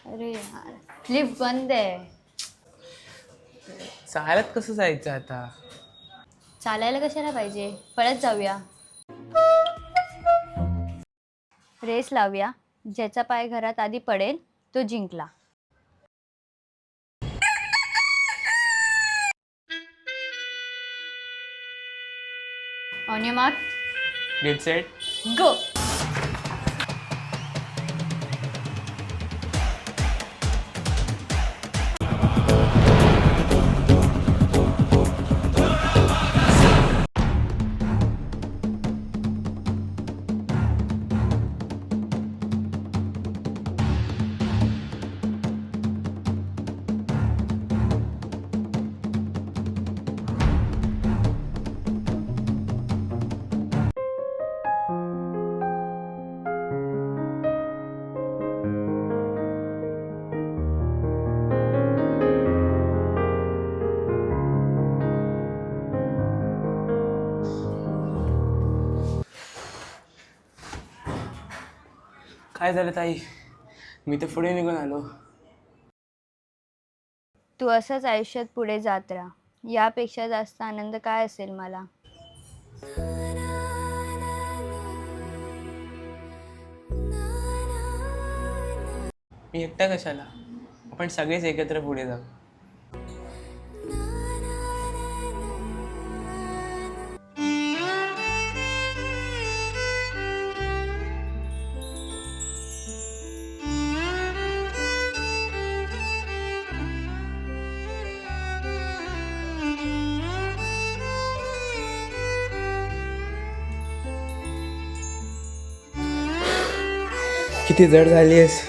अरे यार, लिफ्ट बंद आहे. चालत कसं जायचं आता? चालायला कशाला पाहिजे, पळत जाऊया. रेस लावूया. ज्याचा पाय घरात आधी पडेल तो जिंकला. On your mark, get set. Go. काय झालं ताई? मी तर पुढे निघून आलो. तू असंच आयुष्यात पुढे जात राहा. यापेक्षा जास्त आनंद काय असेल मला. मी एकटा कशाला? आपण सगळेच एकत्र पुढे जाऊ. किती जड झालीयस.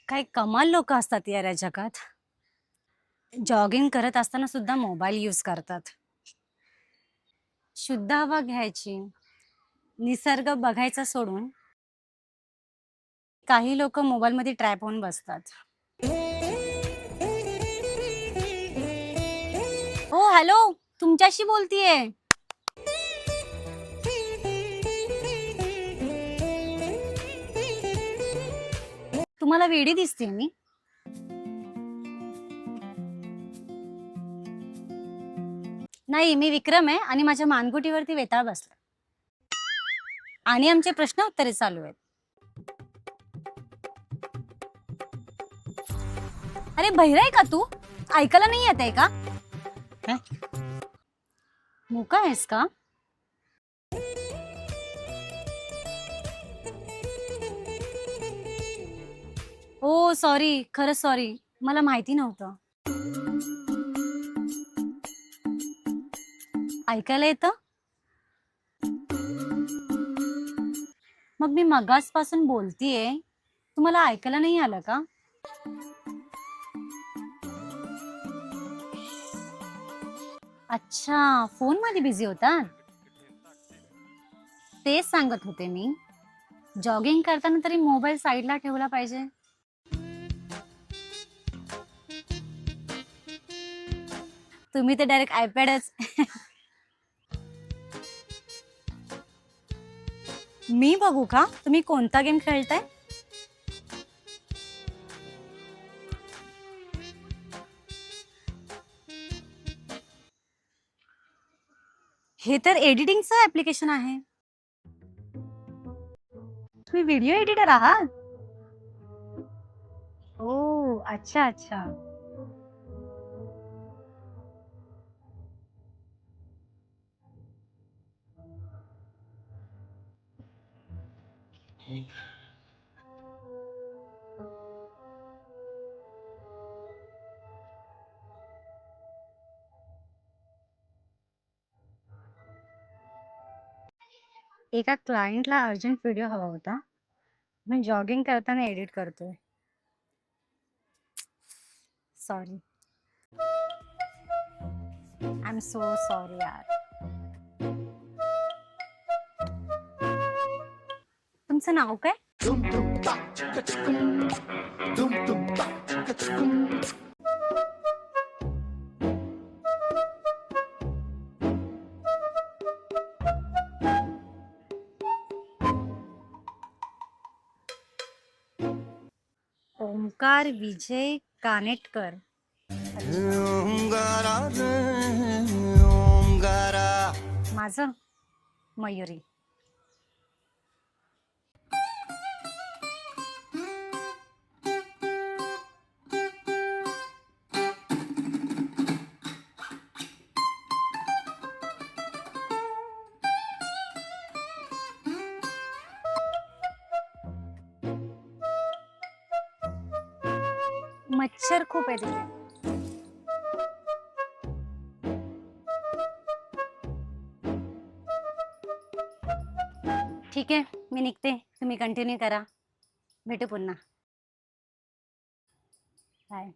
काही कमाल लोक असतात यार या जगात. जॉगिंग करत असताना सुद्धा मोबाईल यूज करतात. शुद्ध हवा घ्यायची, निसर्ग बघायचा सोडून काही लोक मोबाईल मध्ये ट्रॅप होऊन बसतात. ओ हॅलो, तुमच्याशी बोलतीये. तुम्हाला वेडी दिसते मी? नाही, मी विक्रम आहे आणि माझ्या मानगुटीवरती वेताळ बसला आणि आमचे प्रश्न उत्तरे चालू आहेत. अरे बहिरा आहे का तू? ऐकायला नाही येत आहे का? मुका आहेस का? ओ सॉरी, खरंच सॉरी, मला माहिती नव्हतं. ऐकायला येतं? मग मी मगासपासून बोलतीये, तुम्हाला ऐकायला नाही आलं का? अच्छा, फोन मध्ये बिझी होता. तेच सांगत होते मी, जॉगिंग करताना तरी मोबाईल साईडला ठेवला पाहिजे. तुम्ही तर डायरेक्ट आयपॅडच. मी बघू का तुम्ही कोणता गेम खेळताय? हे तर एडिटिंगचं ऍप्लिकेशन आहे. तुम्ही व्हिडिओ एडिटर आहात? ओ अच्छा अच्छा. एका क्लायंटला अर्जंट व्हिडिओ हवा होता. मी जॉगिंग करताना एडिट करतोय. Sorry. I am so sorry यार. तुमचं नाव काय? ओंकार विजय कानेटकर. माझं मयुरी. मच्छर खूप आहे तिथे. ठीक आहे मी निघते. तुम्ही कंटिन्यू करा. भेटू पुन्हा. बाय.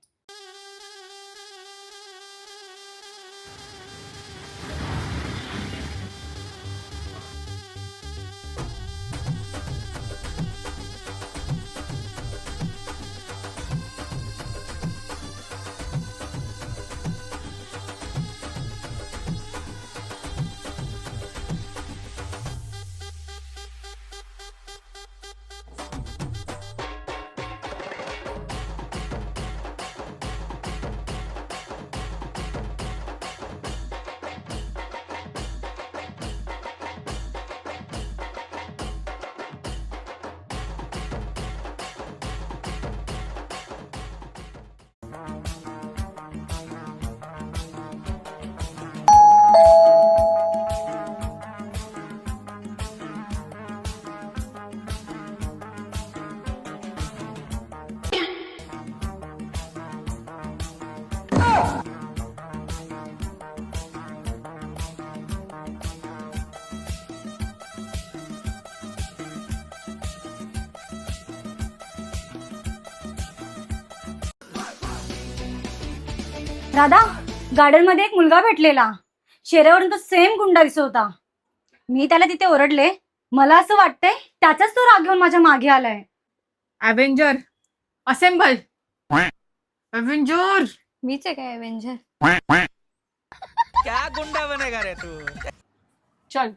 दादा गार्डन मध्ये एक मुलगा भेटलेला. चेहऱ्यावरून तो सेम गुंडा दिसत होता. मी त्याला तिथे ओरडले. मला असं वाटतंय त्याचाच तो राग घेऊन माझ्या मागे आलाय. Avenger assemble. अवेंजर. मीच आहे काय अवेंजर? क्या गुंडा बनेगा रे तू? चल.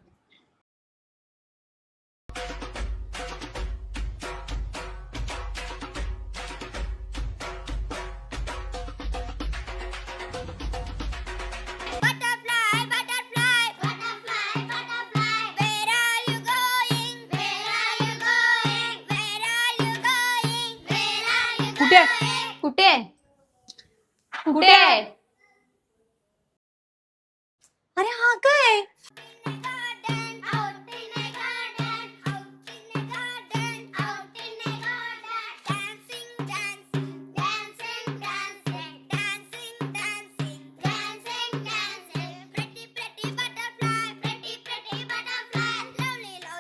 कुठे कुठे कुठे? अरे हा काय?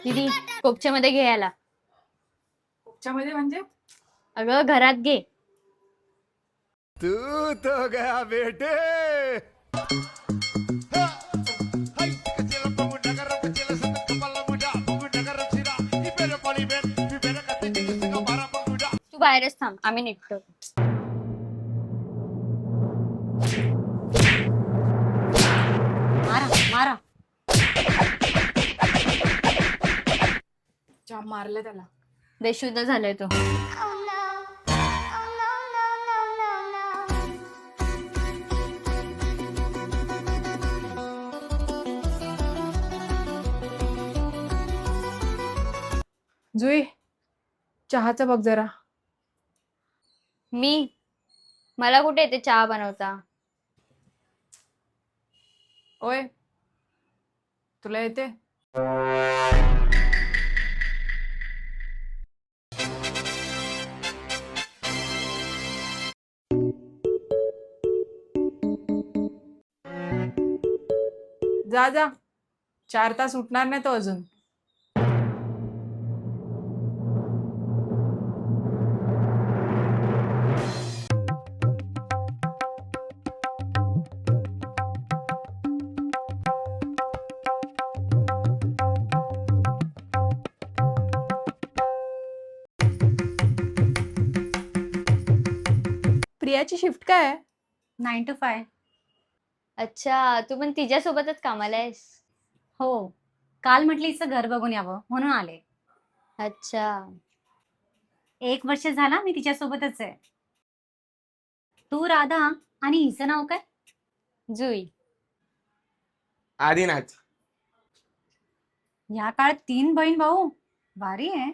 दीदी कोपच्यामध्ये घे याला. मध्ये म्हणजे अगं घरात घे. तू तो गया बेटे. तू बाहेरच थांब आम्ही निघतो. मारा मारा. जाम मारलं त्याला. बेशुद्ध झालाय तो. जुई चहाचं बघ जरा. मला कुठे येते चहा बनवता. ओय तुला येते? जा जा, 4 तास उठणार नाही तो अजून. प्रियाची शिफ्ट काय आहे? 9 to 5. अच्छा, तू पण तिच्यासोबतच कामाला आहेस. हो, काल म्हटली हिचं घर बघून यावं म्हणून आले. अच्छा. 1 वर्ष झाला मी तिच्यासोबतच आहे. तू राधा आणि हिचं नाव काय? जुई. आदिनाथ. या काळात 3 बहीण भाऊ, भारी आहे.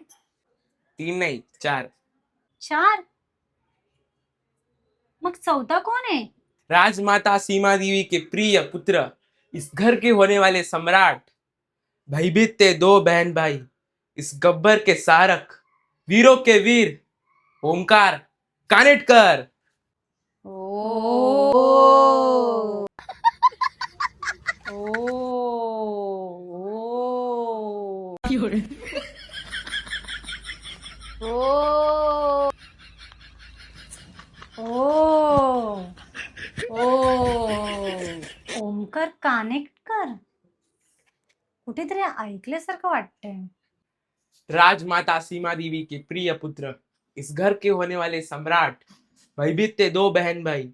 3 नहीं 4. 4. मग चौथा कोण आहे? राजमाता सीमा देवी के प्रिय पुत्र, इस घर के होने वाले सम्राट, भयभीत थे 2 बहन भाई, इस गब्बर के सारक, वीरों के वीर, ओमकार कानेटकर. ओ. ओ. ओ ओमकार कानेटकर. कुठेतरी ऐकल्यासारखं वाटतंय. राजमाता सीमा देवी के प्रिय पुत्र, इस घर के होने वाले सम्राट, भयभीत थे 2 बहन भाई,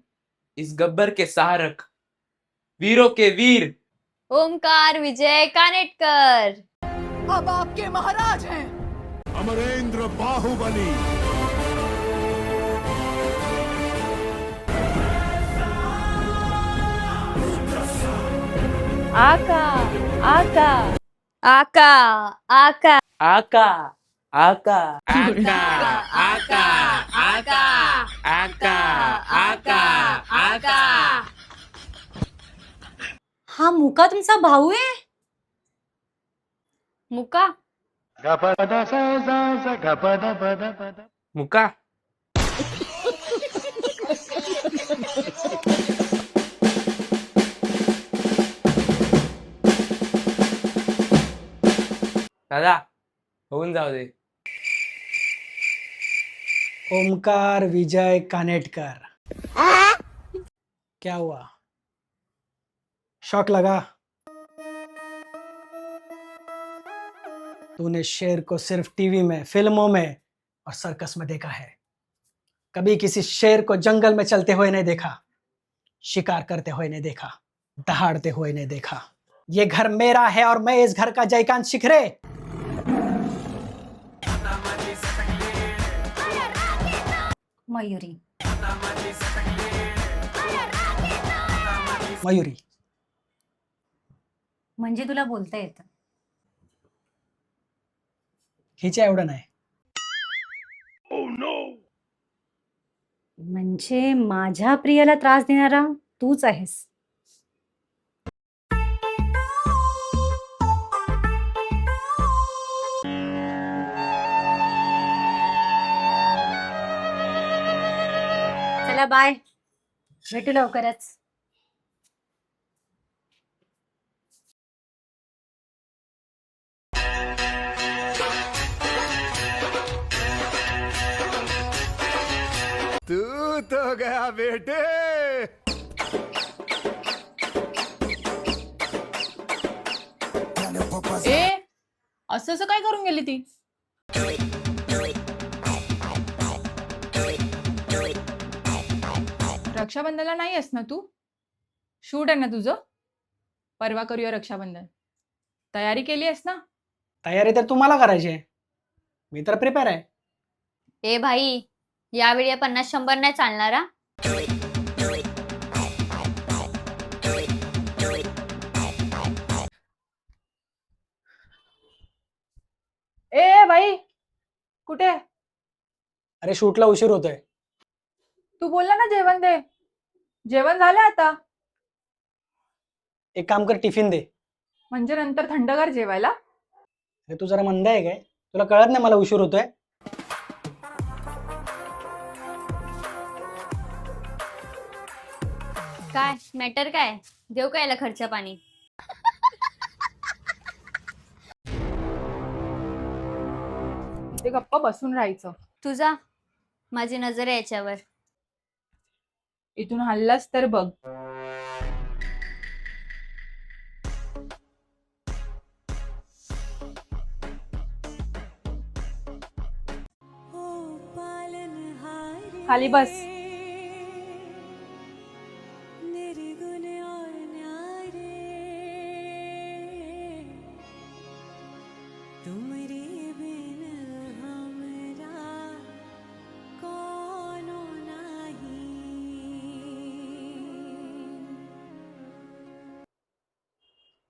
इस गब्बर के सहारक, वीरों के वीर. ओमकार विजय कानेटकर. अब आपके महाराज हैं. अमरेंद्र बाहुबली. आका आका आका आका आका आका आका आका आका आका आका आका. हा मुका तुमचा भाऊ आहे? मुका. मुका. दादा होऊन जाऊ दे. ओमकार विजय कानेटकर. क्या हुआ? शौक लगा? तूने शेर को सिर्फ टीवी में, फिल्मों में और सर्कस में देखा है. कभी किसी शेर को जंगल में चलते हुए नहीं देखा, शिकार करते हुए नहीं देखा, दहाड़ते हुए नहीं देखा. ये घर मेरा है और मैं इस घर का जयकांत शिखरे. मयुरी. मयुरी. म्हणजे तुला बोलता येतं. हिच्या एवढं नाही. म्हणजे माझ्या प्रियाला त्रास देणारा तूच आहेस. चला बाय, भेटू लवकरच. तू तो गया बेटे. ए असं असं काय करून गेली ती? रक्षाबंधनला नाही आहेस ना तू? शूट आहे ना तुझं? परवा करूया रक्षाबंधन. तयारी केली आहेस ना? तयारी तर तुम्हाला करायची आहे, मी तर प्रिपेअर आहे. ए भाई, यावेळी 50-100 नाही चालणार हा. ए भाई कुठे आहे? अरे शूटला उशीर होतोय. तू बोलला ना जेवण दे. जेवण झालं आता. एक काम कर, टिफिन दे. म्हणजे नंतर थंडगार जेवायला? अरे तू जरा मंद आहे काय? तुला कळत नाही मला उशीर होतोय? काय मॅटर काय? देऊ का याला खर्च पाणी? इथे गप्प बसून राहायचं. तुझा माझी नजर आहे याच्यावर. इथून हल्लास तर बघ. खाली बस.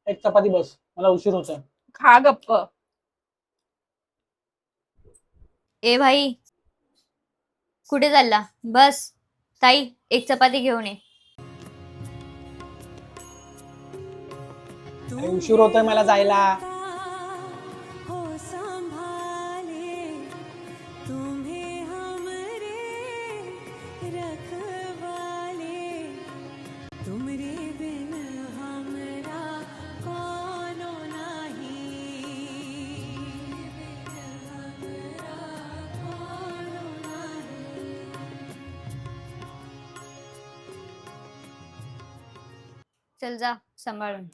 एक चपाती बस, मला उशीर होतोय. खा गप्प. ए भाई, कुठे चालला? बस. ताई, एक चपाती घेऊन ये. अरे उशीर होतोय मला जायला. चल जा सांभाळून.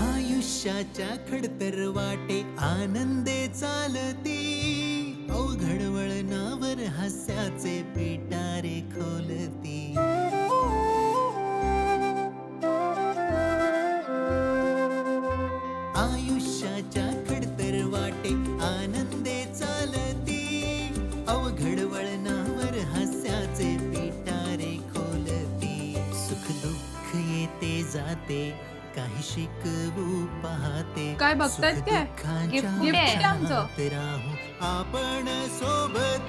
आयुष्याच्या खडतर वाटे आनंदे चालती, अवघड वळणावर हास्याचे पिटारे खोलती. आयुष्याच्या खडतर वाटे आनंदे चालती, अवघड वळणावर हास्याचे पिटारे खोलती. सुख दुःख येते जाते, काही शिकवू पाहते. काय बघतायत काय? गिफ्ट आहे आमचं. राहू आपण सोबत.